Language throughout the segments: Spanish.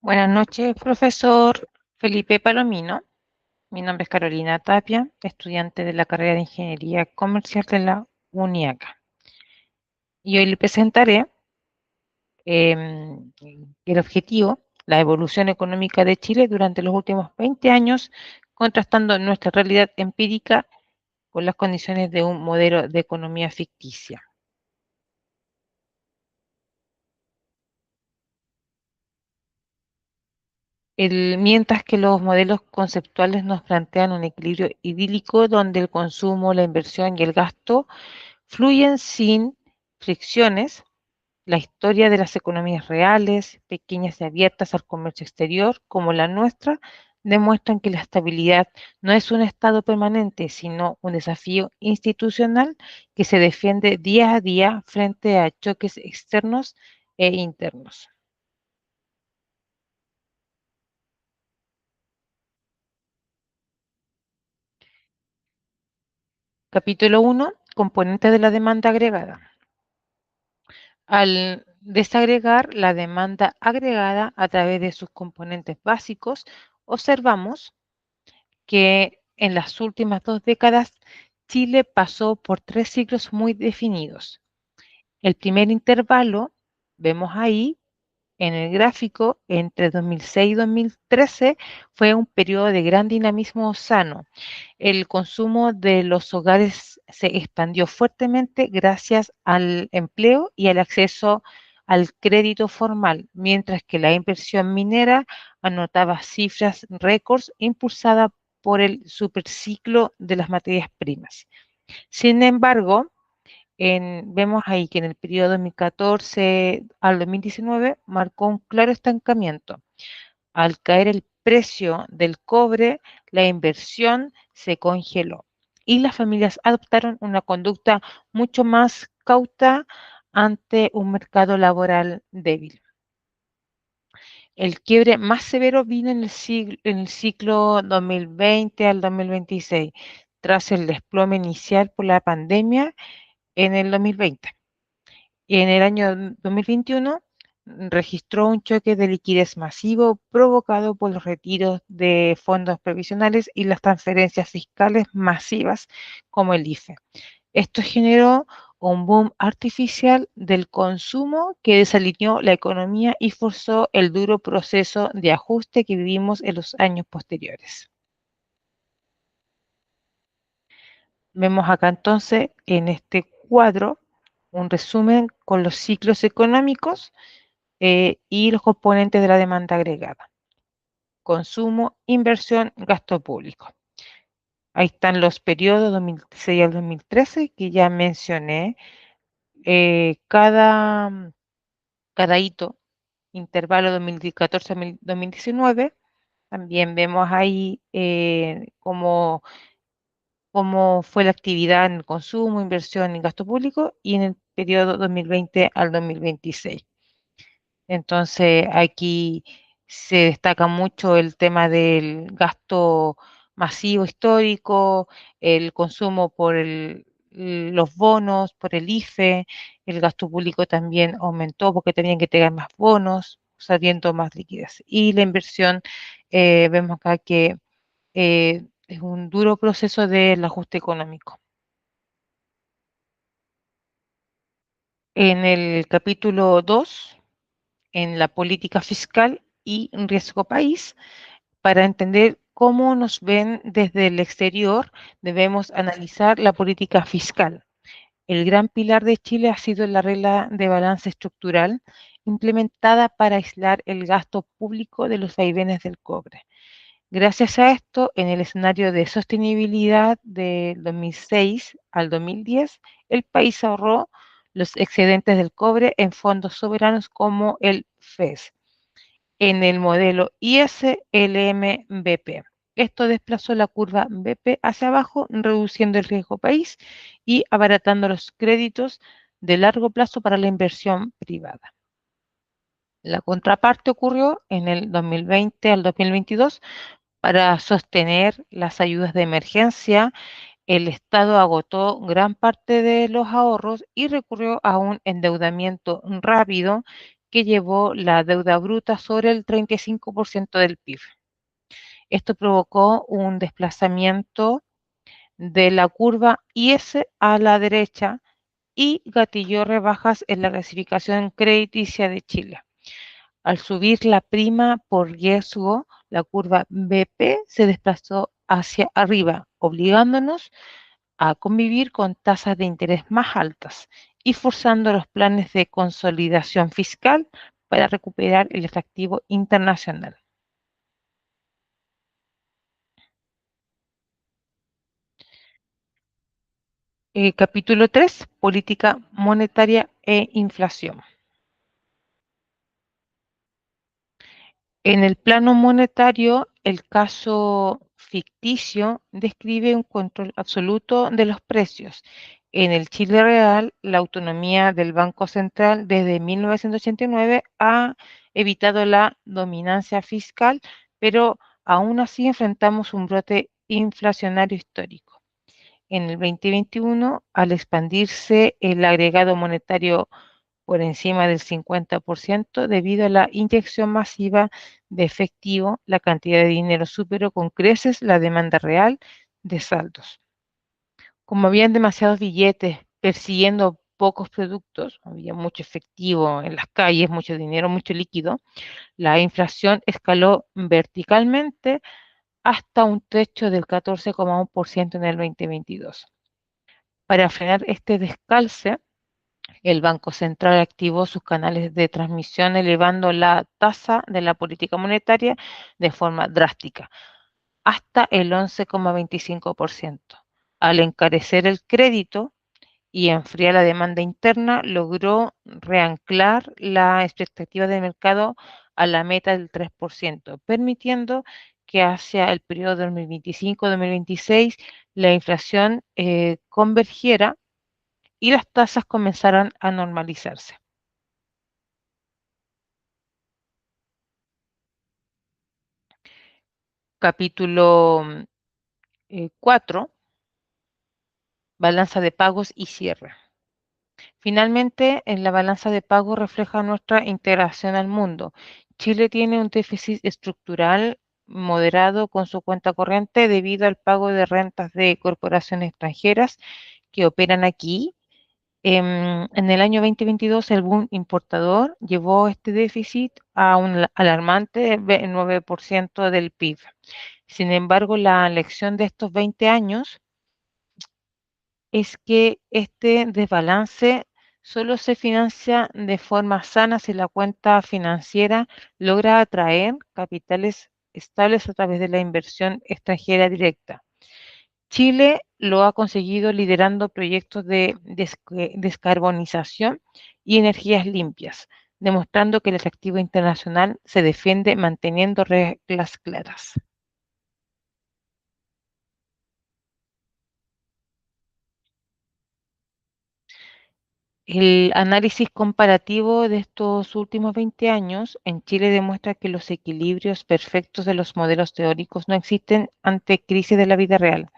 Buenas noches, profesor Felipe Palomino. Mi nombre es Carolina Tapia, estudiante de la carrera de Ingeniería Comercial de la UNIACA. Y hoy le presentaré el objetivo, la evolución económica de Chile durante los últimos 20 años, contrastando nuestra realidad empírica con las condiciones de un modelo de economía ficticia. Mientras que los modelos conceptuales nos plantean un equilibrio idílico donde el consumo, la inversión y el gasto fluyen sin fricciones. La historia de las economías reales, pequeñas y abiertas al comercio exterior, como la nuestra, demuestran que la estabilidad no es un estado permanente, sino un desafío institucional que se defiende día a día frente a choques externos e internos. Capítulo 1. Componentes de la demanda agregada. Al desagregar la demanda agregada a través de sus componentes básicos, observamos que en las últimas 2 décadas Chile pasó por 3 ciclos muy definidos. El primer intervalo, vemos ahí en el gráfico, entre 2006 y 2013, fue un periodo de gran dinamismo sano. El consumo de los hogares se expandió fuertemente gracias al empleo y al acceso al crédito formal, mientras que la inversión minera anotaba cifras récords impulsada por el superciclo de las materias primas. Sin embargo, vemos ahí que en el periodo 2014 al 2019 marcó un claro estancamiento. Al caer el precio del cobre, la inversión se congeló y las familias adoptaron una conducta mucho más cauta ante un mercado laboral débil. El quiebre más severo vino en el ciclo 2020 al 2026, tras el desplome inicial por la pandemia en el 2020. En el año 2021 registró un choque de liquidez masivo provocado por los retiros de fondos previsionales y las transferencias fiscales masivas como el IFE. Esto generó un boom artificial del consumo que desalineó la economía y forzó el duro proceso de ajuste que vivimos en los años posteriores. Vemos acá entonces en este cuadro un resumen con los ciclos económicos y los componentes de la demanda agregada: consumo, inversión, gasto público. Ahí están los periodos 2006 al 2013 que ya mencioné. Cada hito, intervalo 2014-2019, también vemos ahí cómo fue la actividad en el consumo, inversión y gasto público y en el periodo 2020 al 2026. Entonces, aquí se destaca mucho el tema del gasto masivo histórico, el consumo por los bonos, por el IFE, el gasto público también aumentó porque tenían que tener más bonos, sabiendo más liquidez. Y la inversión, vemos acá que es un duro proceso del ajuste económico. En el capítulo 2, en la política fiscal y riesgo país, para entender cómo nos ven desde el exterior, debemos analizar la política fiscal. El gran pilar de Chile ha sido la regla de balance estructural implementada para aislar el gasto público de los vaivenes del cobre. Gracias a esto, en el escenario de sostenibilidad del 2006 al 2010, el país ahorró los excedentes del cobre en fondos soberanos como el FES, en el modelo ISLM-BP. Esto desplazó la curva BP hacia abajo, reduciendo el riesgo país y abaratando los créditos de largo plazo para la inversión privada. La contraparte ocurrió en el 2020 al 2022. Para sostener las ayudas de emergencia, el Estado agotó gran parte de los ahorros y recurrió a un endeudamiento rápido que llevó la deuda bruta sobre el 35% del PIB. Esto provocó un desplazamiento de la curva IS a la derecha y gatilló rebajas en la clasificación crediticia de Chile. Al subir la prima por riesgo, la curva BP se desplazó hacia arriba, obligándonos a convivir con tasas de interés más altas y forzando los planes de consolidación fiscal para recuperar el efectivo internacional. Capítulo 3: Política monetaria e inflación. En el plano monetario, el caso ficticio describe un control absoluto de los precios. En el Chile real, la autonomía del Banco Central desde 1989 ha evitado la dominancia fiscal, pero aún así enfrentamos un brote inflacionario histórico. En el 2021, al expandirse el agregado monetario por encima del 50% debido a la inyección masiva de efectivo, la cantidad de dinero superó con creces la demanda real de saldos. Como habían demasiados billetes persiguiendo pocos productos, había mucho efectivo en las calles, mucho dinero, mucho líquido, la inflación escaló verticalmente hasta un techo del 14,1% en el 2022. Para frenar este descalce, el Banco Central activó sus canales de transmisión elevando la tasa de la política monetaria de forma drástica, hasta el 11,25%. Al encarecer el crédito y enfriar la demanda interna, logró reanclar la expectativa de mercado a la meta del 3%, permitiendo que hacia el periodo 2025-2026 la inflación convergiera y las tasas comenzaran a normalizarse. Capítulo 4: Balanza de pagos y cierre. Finalmente, en la balanza de pagos refleja nuestra integración al mundo. Chile tiene un déficit estructural moderado con su cuenta corriente debido al pago de rentas de corporaciones extranjeras que operan aquí. En el año 2022, el boom importador llevó este déficit a un alarmante 9% del PIB. Sin embargo, la lección de estos 20 años es que este desbalance solo se financia de forma sana si la cuenta financiera logra atraer capitales estables a través de la inversión extranjera directa. Chile lo ha conseguido liderando proyectos de descarbonización y energías limpias, demostrando que el atractivo internacional se defiende manteniendo reglas claras. El análisis comparativo de estos últimos 20 años en Chile demuestra que los equilibrios perfectos de los modelos teóricos no existen ante crisis de la vida real.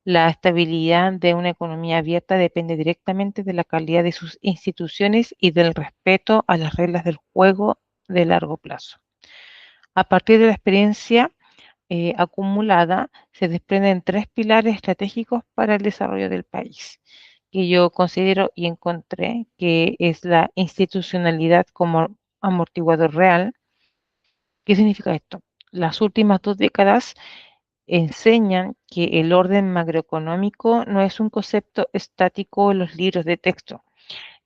La estabilidad de una economía abierta depende directamente de la calidad de sus instituciones y del respeto a las reglas del juego de largo plazo. A partir de la experiencia acumulada, se desprenden tres pilares estratégicos para el desarrollo del país, que yo considero y encontré que es la institucionalidad como amortiguador real. ¿Qué significa esto? Las últimas 2 décadas enseñan que el orden macroeconómico no es un concepto estático en los libros de texto.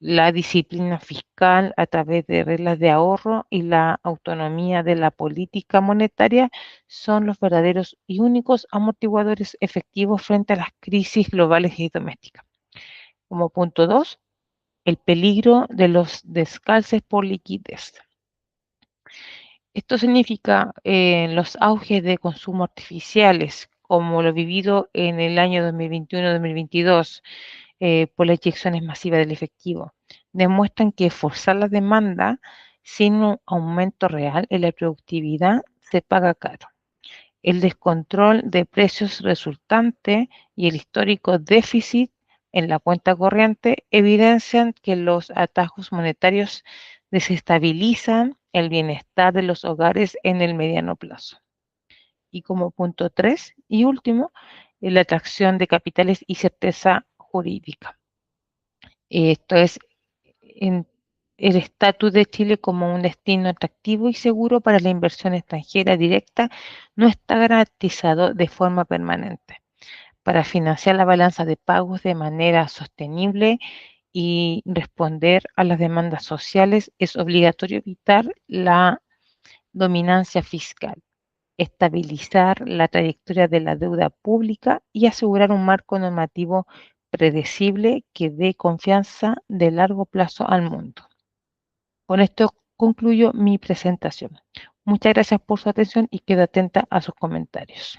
La disciplina fiscal a través de reglas de ahorro y la autonomía de la política monetaria son los verdaderos y únicos amortiguadores efectivos frente a las crisis globales y domésticas. Como punto 2, el peligro de los descalces por liquidez. Esto significa los auges de consumo artificiales, como lo vivido en el año 2021-2022, por las inyecciones masivas del efectivo, demuestran que forzar la demanda sin un aumento real en la productividad se paga caro. El descontrol de precios resultante y el histórico déficit en la cuenta corriente evidencian que los atajos monetarios desestabilizan el bienestar de los hogares en el mediano plazo. Y como punto 3 y último, la atracción de capitales y certeza jurídica. Esto es en el estatus de Chile como un destino atractivo y seguro para la inversión extranjera directa no está garantizado de forma permanente. Para financiar la balanza de pagos de manera sostenible y responder a las demandas sociales, es obligatorio evitar la dominancia fiscal, estabilizar la trayectoria de la deuda pública y asegurar un marco normativo predecible que dé confianza de largo plazo al mundo. Con esto concluyo mi presentación. Muchas gracias por su atención y quedo atenta a sus comentarios.